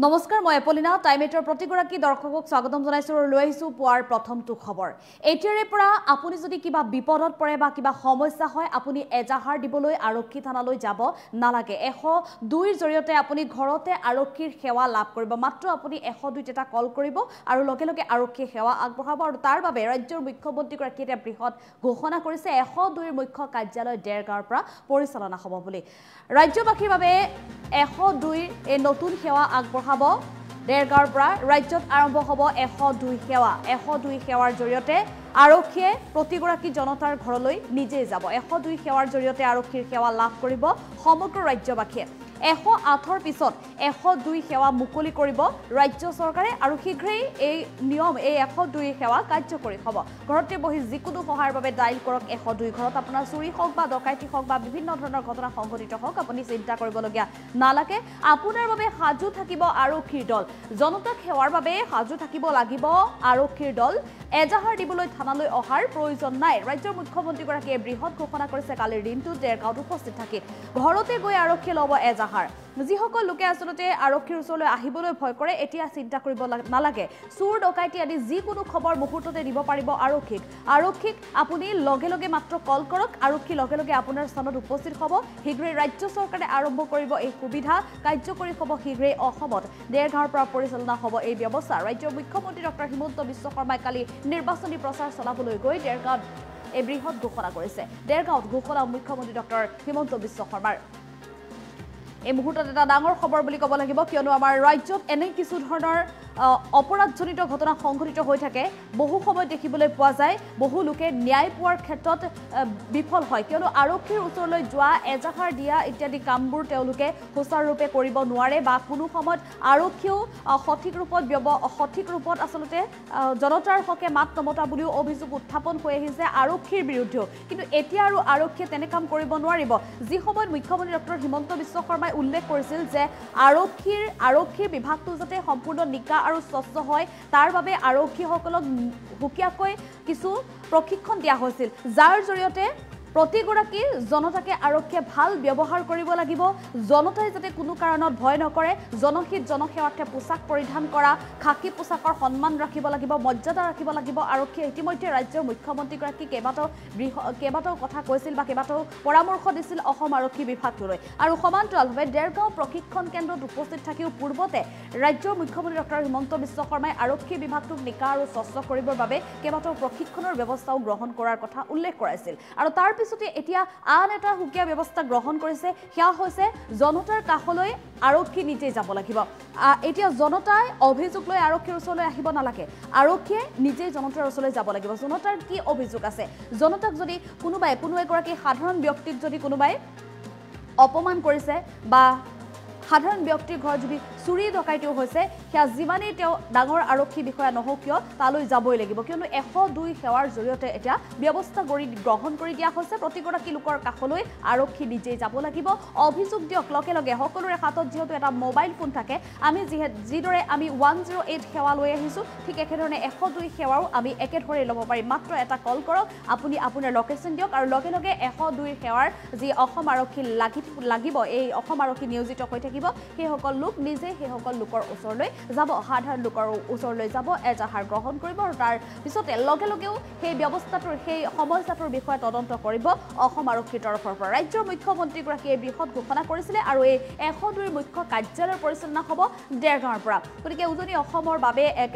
নমস্কাৰ মই এপলিনা টাইমেটৰ প্ৰতিগৰাকী দৰ্শকক স্বাগতম জনাইছো আৰু লৈ আহিছো পুৱাৰ প্ৰথমটো খবৰ এতিয়াৰে পৰা আপুনি যদি কিবা বিপদত পৰে বা কিবা সমস্যা হয় আপুনি এজাহাৰ দিবলৈ আৰক্ষী থানালৈ যাব নালাগে 102 ৰ জৰিয়তে আপুনি ঘৰতে আৰক্ষীৰ সেৱা লাভ কৰিব মাত্ৰ আপুনি 102 এটা কল কৰিব আৰু লগে লগে আৰক্ষী সেৱা আগবঢ়াব আৰু তাৰ বাবে ৰাজ্যৰ মুখ্যমন্ত্ৰীগৰাকীয়ে এটা বৃহৎ ঘোষণা কৰিছে 102 ৰ মুখ্য কাৰ্যালয় দেৰগাঁৱৰ পৰা পৰিচালনা হ'ব বুলি ৰাজ্যবাসীৰ বাবে 102 এই নতুন সেৱা আগবঢ়াব দেৰগাঁৱৰ পৰা ৰাজ্যত আৰম্ভ হ'ব 102 সেৱা 102 সেৱাৰ জৰিয়তে আৰক্ষীয়ে প্ৰতিগৰাকী জনতাৰ ঘৰলৈ নিজে যাব 102 সেৱাৰ জৰিয়তে আৰক্ষীৰ সেৱা লাভ কৰিব সমগ্ৰ ৰাজ্যবাসীয়ে 108ৰ পিছত 102 সেৱা মুকলি কৰিব ৰাজ্য চৰকাৰে আৰু শীঘ্ৰেই এই নিয়ম এই 102 সেৱা কাৰ্যকৰী হ'ব ঘৰতে বহি যিকোনো সহায়ৰ বাবে ডাইল কৰক 102 ঘৰত আপোনাৰ চুৰি হওক বা ডকাইতি হওক বা বিভিন্ন ধৰণৰ ঘটনা সংঘটিত হওক আপুনি চিন্তা কৰিবলগীয়া নালাগে আপোনাৰ বাবে সাজু থাকিব আৰক্ষীৰ দল জনতাক সেৱাৰ বাবে সাজু থাকিব লাগিব আৰক্ষীৰ দল এজাহাৰ দিবলৈ থানালৈ অহাৰ প্ৰয়োজন নাই ৰাজ্যৰ মুখ্যমন্ত্ৰীগৰাকীয়ে বৃহৎ ঘোষণা কৰিছে কালিৰ দিনটো দেৰগাঁৱত উপস্থিত থাকি ঘৰতে গৈ আৰক্ষী ল'ব এজাহাৰ যিসকল লোকে আচলতে আৰক্ষীৰ ওচৰলৈ আহিবলৈ ভয় কৰে এতিয়া চিন্তা কৰিব নালাগে চুৰ ডকাইতি আদি যিকোনো খবৰ মুহূৰ্ততে দিব পাৰিব আৰক্ষীক আপুনি লগে লগে মাত্ৰ কল কৰক আৰক্ষী লগে লগে আপোনাৰ স্থানত উপস্থিত হ'ব শীঘ্ৰেই ৰাজ্য চৰকাৰে আৰম্ভ কৰিব এই সুবিধা কাৰ্যকৰী হ'ব শীঘ্ৰেই অসমত দেৰগাঁৱৰ পৰা পৰিচালনা হ'ব এই ব্যৱস্থা ৰাজ্যৰ মুখ্যমন্ত্ৰী ডক্টৰ হিমন্ত বিশ্ব শৰ্মাই কালি নিৰ্বাচনী প্ৰচাৰ চলাবলৈ গৈ দেৰগাঁৱত এই বৃহৎ ঘোষণা কৰিছে দেৰগাঁৱত ঘোষণা মুখ্যমন্ত্ৰী ডক্টৰ হিমন্ত বিশ্ব শৰ্মাৰ এই মুহূৰ্তত এটা ডাঙৰ খবৰ বুলি ক'ব লাগিব কিয়নো আমাৰ ৰাজ্যত এনে কিছু ধৰণৰ অপৰাধজনিত ঘটনা সংঘটিত হৈ থাকে বহু সময় দেখিবলৈ পোৱা যায় বহু লোকে ন্যায় পোৱাৰ ক্ষেত্ৰত বিফল হয় কিয়নো আৰক্ষীৰ ওচৰলৈ যোৱা এজাহাৰ দিয়া ইত্যাদি কামবোৰ তেওঁলোকে সুচাৰুৰূপে কৰিব নোৱাৰে বা কোনো সময়ত আৰক্ষীও সঠিক ৰূপত আচলতে জনতাৰ হকে মাত নমতা বুলিও অভিযোগ উত্থাপন হৈ আহিছে আৰক্ষীৰ বিৰুদ্ধেও কিন্তু এতিয়া আৰু আৰক্ষীয়ে তেনে কাম কৰিব নোৱাৰিব যি সময়ত মুখ্যমন্ত্ৰী ডক্টৰ হিমন্ত বিশ্ব শৰ্মাই উল্লেখ কৰিছিল যে আৰক্ষীৰ বিভাগটো যাতে সম্পূৰ্ণ নিকা আৰু স্বচ্ছ হয় তাৰ বাবে আৰক্ষীসকলক হুকিয়াকৈ কিছু প্ৰশিক্ষণ দিয়া হৈছিল যাৰ জৰিয়তে প্ৰতিগৰাকী জনতাকে আৰক্ষীয়ে ভাল ব্যৱহাৰ কৰিব লাগিব জনতাই যাতে কোনো কাৰণত ভয় নকৰে জনহিত জনসেৱাৰ্থে পোছাক পৰিধান কৰা খাকী পোছাকৰ সন্মান ৰাখিব লাগিব মৰ্যাদা ৰাখিব লাগিব আৰক্ষীয়ে ইতিমধ্যে ৰাজ্যৰ মুখ্যমন্ত্ৰীগৰাকী কেইবাটাও কথা কৈছিল বা কেইবাটাও পৰামৰ্শ দিছিল অসম আৰক্ষী বিভাগটোলৈ আৰু সমান্তৰালভাৱে দেৰগাঁও প্ৰশিক্ষণ কেন্দ্ৰত উপস্থিত থাকিও পূৰ্বতে ৰাজ্যৰ মুখ্যমন্ত্ৰী ডক্টৰ হিমন্ত বিশ্ব শৰ্মাই আৰক্ষী বিভাগটোক নিকা আৰু স্বচ্ছ কৰিবৰ বাবে কেইবাটাও প্ৰশিক্ষণৰ ব্যৱস্থাও গ্ৰহণ কৰাৰ কথা উল্লেখ কৰাইছিল আৰু তাৰ পিছতে এতিয়া আন এটা হুকিয়া ব্যৱস্থা গ্ৰহণ কৰিছে সেয়া হৈছে জনতাৰ কাষলৈ আৰক্ষী নিজে যাব লাগিব এতিয়া জনতাই অভিযোগ লৈ আৰক্ষীৰ ওচৰলৈ আহিব নালাগে আৰক্ষীয়ে নিজে জনতাৰ ওচৰলৈ যাব লাগিব জনতাৰ কি অভিযোগ আছে জনতাক যদি কোনো এগৰাকী সাধাৰণ ব্যক্তিক যদি কোনোবাই অপমান কৰিছে বা সাধাৰণ ব্যক্তিৰ ঘৰ যদি চুৰি ডকাইতিও হৈছে সেয়া যিমানেই তেওঁ ডাঙৰ আৰক্ষী বিষয়া নহওক কিয় তালৈ যাবই লাগিব কিয়নো 102 সেৱাৰ জৰিয়তে এতিয়া ব্যৱস্থা গ্ৰহণ কৰি দিয়া হৈছে প্ৰতিগৰাকী লোকৰ কাষলৈ আৰক্ষী নিজেই যাব লাগিব অভিযোগ দিয়ক লগে লগে সকলোৰে হাতত যিহেতু এটা মোবাইল ফোন থাকে আমি যিদৰে আমি 108 সেৱা লৈ আহিছোঁ ঠিক একেধৰণে 102 সেৱাও আমি একেধৰণে ল'ব পাৰিম মাত্ৰ এটা কল কৰক আপুনি আপোনাৰ লোকেশ্যন দিয়ক আৰু লগে লগে 102 সেৱাৰ যি অসম আৰক্ষী লাগিব এই অসম আৰক্ষী নিয়োজিত হৈ থাকিব সেইসকল লোক নিজে সেইসকল লোকৰ ওচৰলৈ যাব সাধাৰণ লোকৰ ওচৰলৈ যাব এজাহাৰ গ্ৰহণ কৰিব আৰু তাৰ পিছতে লগে লগেও সেই ব্যৱস্থাটোৰ সেই সমস্যাটোৰ বিষয়ে তদন্ত কৰিব অসম আৰক্ষীৰ তৰফৰ পৰা ৰাজ্যৰ মুখ্যমন্ত্ৰীগৰাকীয়ে বৃহৎ ঘোষণা কৰিছিলে আৰু এই 102 মুখ্য কাৰ্যালয়ৰ পৰিচালনা হ'ব দেৰগাঁৱৰ পৰা গতিকে উজনি অসমৰ বাবে এক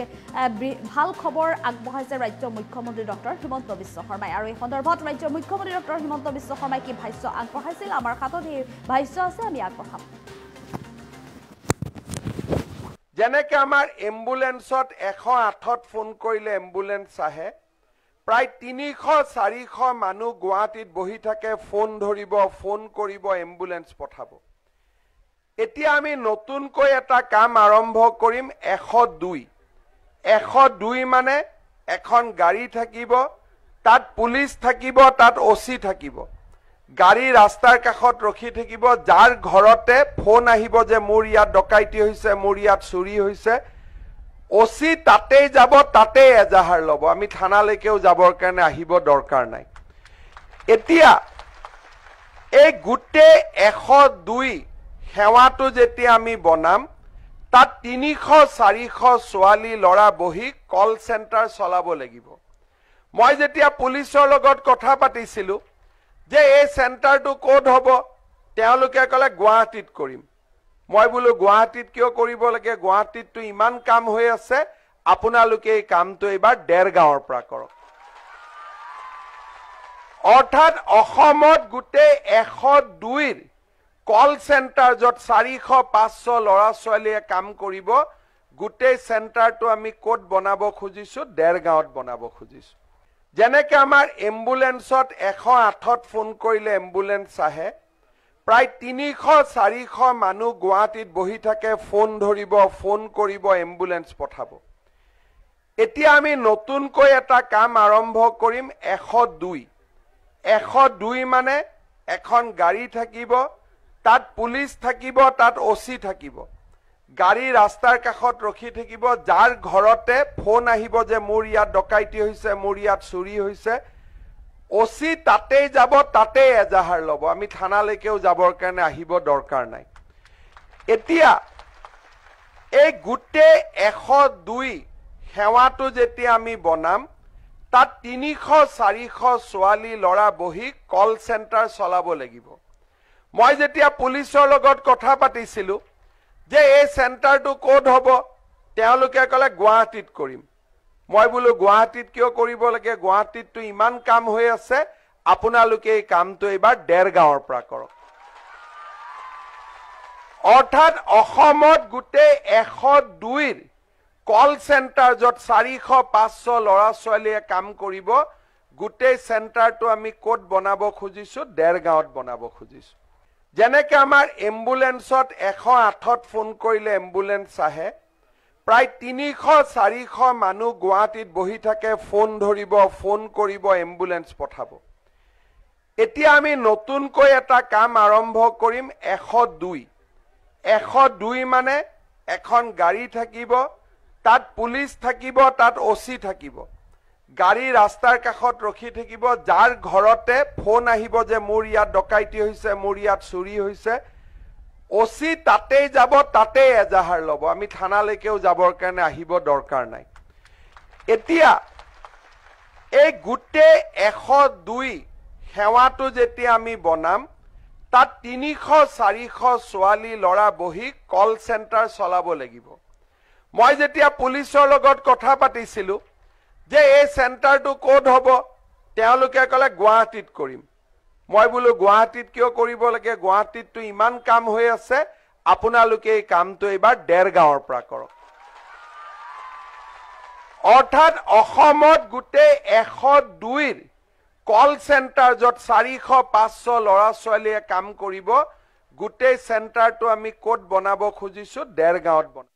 ভাল খবৰ আগবঢ়াইছে ৰাজ্যৰ মুখ্যমন্ত্ৰী ডক্টৰ হিমন্ত বিশ্ব শৰ্মাই আৰু এই সন্দৰ্ভত ৰাজ্যৰ মুখ্যমন্ত্ৰী ডক্টৰ হিমন্ত বিশ্ব শৰ্মাই কি ভাষ্য আগবঢ়াইছিল আমাৰ হাতত এই ভাষ্য আছে আমি আগবঢ়াম যেনেকে আমাৰ এম্বুলেন্সত 108ত ফোন কৰিলে এম্বুলেন্স আহে প্ৰায় 300-400 মানুহ গুৱাহাটীত বহি থাকে ফোন ধৰিব ফোন কৰিব এম্বুলেন্স পঠাব এতিয়া আমি নতুনকৈ এটা কাম আৰম্ভ কৰিম 102 মানে এখন গাড়ী থাকিব তাত পুলিচ থাকিব তাত ওসি থাকিব গাড়ী ৰাস্তাৰ কাষত ৰখি থাকিব যাৰ ঘৰতে ফোন আহিব যে মোৰ ইয়াত ডকাইতি হৈছে মোৰ ইয়াত চুৰি হৈছে ওসি তাতেই যাব তাতেই এজাহাৰ ল'ব আমি থানালৈকেও যাবৰ কাৰণে আহিব দৰকাৰ নাই এতিয়া এই গোটেই 102 সেৱাটো যেতিয়া আমি বনাম তাত 300-400 ছোৱালী ল'ৰা বহি কল চেণ্টাৰ চলাব লাগিব। মই যেতিয়া পুলিচৰ লগত কথা পাতিছিলো যে এই চেণ্টাৰটো ক'ত হ'ব, তেওঁলোকে ক'লে গুৱাহাটীত কৰিম। মই বোলো গুৱাহাটীত কিয় কৰিব লাগে, গুৱাহাটীততো ইমান কাম হৈ আছে, আপোনালোকে এই কামটো এইবাৰ দেৰগাঁৱৰ পৰা কৰক। অৰ্থাৎ অসমত গোটেই 102ৰ কল চেণ্টাৰ য'ত 400-500 ল'ৰা ছোৱালীয়ে কাম কৰিব, গোটেই চেণ্টাৰটো আমি ক'ত বনাব খুজিছো, দেৰগাঁৱত বনাব খুজিছো। যেনেকে আমাৰ এম্বুলেন্সত 108ত ফোন কৰিলে এম্বুলেন্স আহে, প্ৰায় 300-400 মানুহ গুৱাহাটীত বহি থাকে, ফোন ধৰিব, ফোন কৰিব, এম্বুলেন্স পঠাব। এতিয়া আমি নতুনকৈ এটা কাম আৰম্ভ কৰিম 102। 102 মানে এখন গাড়ী থাকিব, তাত পুলিচ থাকিব, তাত ওসি থাকিব। গাড়ী ৰাস্তাৰ কাষত ৰখি থাকিব, যাৰ ঘৰতে ফোন আহিব যে মোৰ ইয়াত ডকাইতি হৈছে, মোৰ ইয়াত চুৰি হৈছে, ওসি তাতেই যাব, তাতেই এজাহাৰ ল'ব। আমি থানালৈকেও যাবৰ কাৰণে আহিব দৰকাৰ নাই। এতিয়া এই গোটেই 102 সেৱাটো যেতিয়া আমি বনাম, তাত 300-400 ছোৱালী ল'ৰা বহি কল চেণ্টাৰ চলাব লাগিব। মই যেতিয়া পুলিচৰ লগত কথা পাতিছিলো যে এই চেণ্টাৰটো ক'ত হ'ব, তেওঁলোকে ক'লে গুৱাহাটীত কৰিম। মই বোলো গুৱাহাটীত কিয় কৰিব লাগে, গুৱাহাটীততো ইমান কাম হৈ আছে, আপোনালোকে এই কামটো এইবাৰ দেৰগাঁৱৰ পৰা কৰক। অৰ্থাৎ অসমত গোটেই 102ৰ কল চেণ্টাৰ য'ত 400-500 ল'ৰা ছোৱালীয়ে কাম কৰিব, গোটেই চেণ্টাৰটো আমি ক'ত বনাব খুজিছো, দেৰগাঁৱত বনাব খুজিছো। যেনেকে আমাৰ এম্বুলেন্সত 108ত ফোন কৰিলে এম্বুলেন্স আহে, প্ৰায় 300-400 মানুহ গুৱাহাটীত বহি থাকে, ফোন ধৰিব, ফোন কৰিব, এম্বুলেন্স পঠাব। এতিয়া আমি নতুনকৈ এটা কাম আৰম্ভ কৰিম 102। 102 মানে এখন গাড়ী থাকিব, তাত পুলিচ থাকিব, তাত ওসি থাকিব। গাড়ী ৰাস্তাৰ কাষত ৰখি থাকিব, যাৰ ঘৰতে ফোন আহিব যে মোৰ ইয়াত ডকাইতি হৈছে, মোৰ ইয়াত চুৰি হৈছে, ওসি তাতেই যাব, তাতেই এজাহাৰ ল'ব। আমি থানালৈকেও যাবৰ কাৰণে আহিব দৰকাৰ নাই। এতিয়া এই গোটেই 102 সেৱাটো যেতিয়া আমি বনাম, তাত 300-400 ছোৱালী ল'ৰা বহি কল চেণ্টাৰ চলাব লাগিব। মই যেতিয়া পুলিচৰ লগত কথা পাতিছিলো যে এই চেণ্টাৰটো ক'ত হ'ব, তেওঁলোকে ক'লে গুৱাহাটীত কৰিম। মই বোলো গুৱাহাটীত কিয় কৰিব লাগে, গুৱাহাটীততো ইমান কাম হৈ আছে, আপোনালোকে এই কামটো এইবাৰ দেৰগাঁৱৰ পৰা কৰক। অৰ্থাৎ অসমত গোটেই 102ৰ কল চেণ্টাৰ য'ত 400-500 ল'ৰা ছোৱালীয়ে কাম কৰিব, গোটেই চেণ্টাৰটো আমি ক'ত বনাব খুজিছো, দেৰগাঁৱত বনাব।